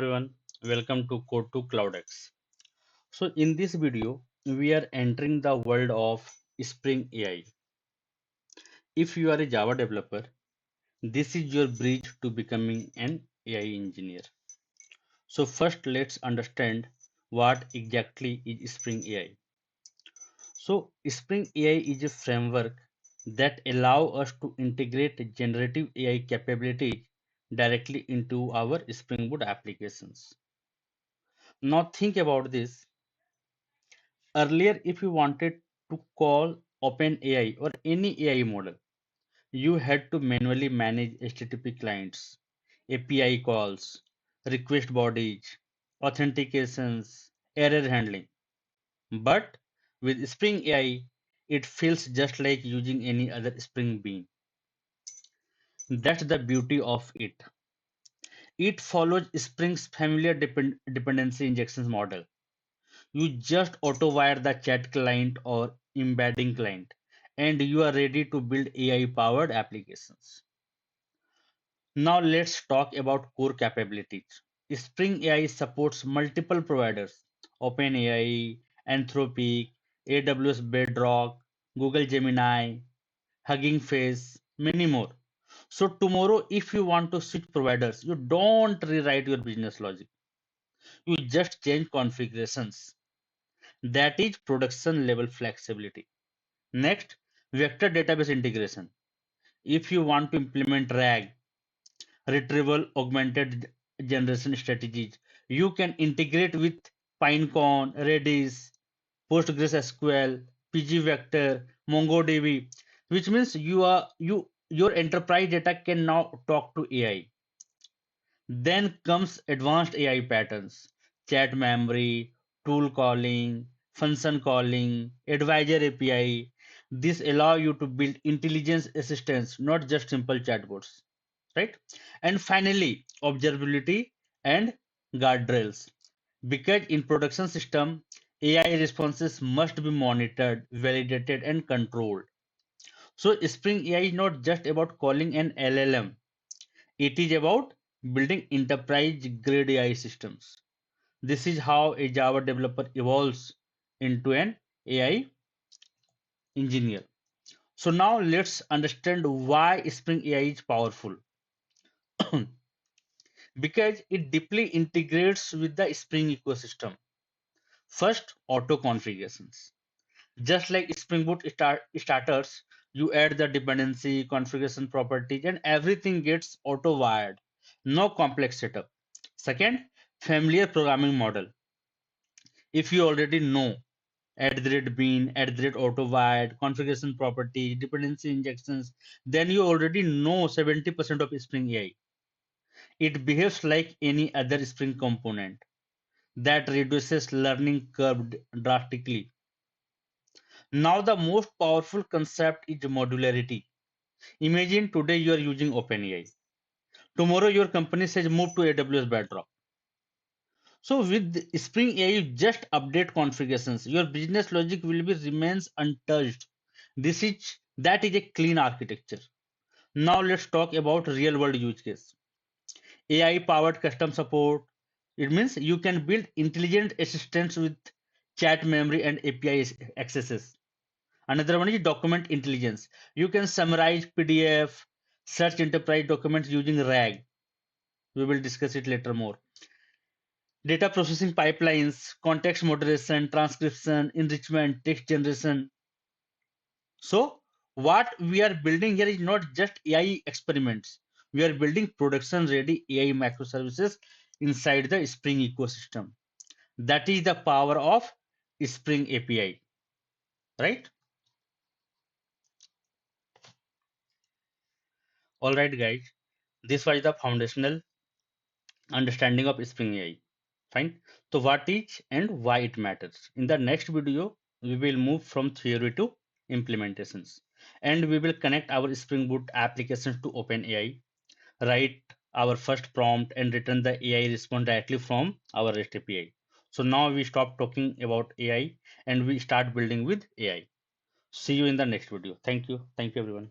Everyone, welcome to Code to CloudX. So in this video, we are entering the world of Spring AI. If you are a Java developer, this is your bridge to becoming an AI engineer. So first, let's understand what exactly is Spring AI. So Spring AI is a framework that allow us to integrate generative AI capabilities directly into our Spring Boot applications. Now think about this. Earlier, if you wanted to call OpenAI or any AI model, you had to manually manage HTTP clients, API calls, request bodies, authentications, error handling. But with Spring AI, it feels just like using any other Spring Bean. That's the beauty of it. It follows Spring's familiar dependency injections model. You just auto-wire the chat client or embedding client, and you are ready to build AI-powered applications. Now let's talk about core capabilities. Spring AI supports multiple providers: OpenAI, Anthropic, AWS Bedrock, Google Gemini, Hugging Face, many more. So tomorrow, if you want to switch providers, you don't rewrite your business logic. You just change configurations. That is production level flexibility. Next, vector database integration. If you want to implement RAG, retrieval augmented generation strategies, you can integrate with Pinecone, Redis, PostgreSQL, pgvector, MongoDB, which means your enterprise data can now talk to AI. Then comes advanced AI patterns, chat memory, tool calling, function calling, advisor API. This allow you to build intelligence assistants, not just simple chatbots, right? And finally, observability and guardrails. Because in production system, AI responses must be monitored, validated, and controlled. So Spring AI is not just about calling an LLM. It is about building enterprise-grade AI systems. This is how a Java developer evolves into an AI engineer. So now let's understand why Spring AI is powerful. Because it deeply integrates with the Spring ecosystem. First, auto configurations. Just like Spring Boot starters, you add the dependency, configuration properties, and everything gets auto-wired. No complex setup. Second, familiar programming model. If you already know add the red bean, add the red auto-wired, configuration property, dependency injections, then you already know 70% of Spring AI. It behaves like any other Spring component. That reduces learning curve drastically. Now the most powerful concept is modularity. Imagine today you are using OpenAI. Tomorrow your company says move to AWS Bedrock. So with Spring AI, you just update configurations. Your business logic will be remains untouched. That is a clean architecture. Now let's talk about real world use case. AI powered custom support. It means you can build intelligent assistants with chat memory and API accesses. Another one is document intelligence. You can summarize PDF, search enterprise documents using RAG. We will discuss it later more. Data processing pipelines, context moderation, transcription, enrichment, text generation. So, what we are building here is not just AI experiments. We are building production ready AI microservices inside the Spring ecosystem. That is the power of Spring API, right? All right, guys. This was the foundational understanding of Spring AI. Fine. So what is and why it matters. In the next video, we will move from theory to implementations. And we will connect our Spring Boot applications to OpenAI, write our first prompt and return the AI response directly from our REST API. So now we stop talking about AI and we start building with AI. See you in the next video. Thank you. Thank you everyone.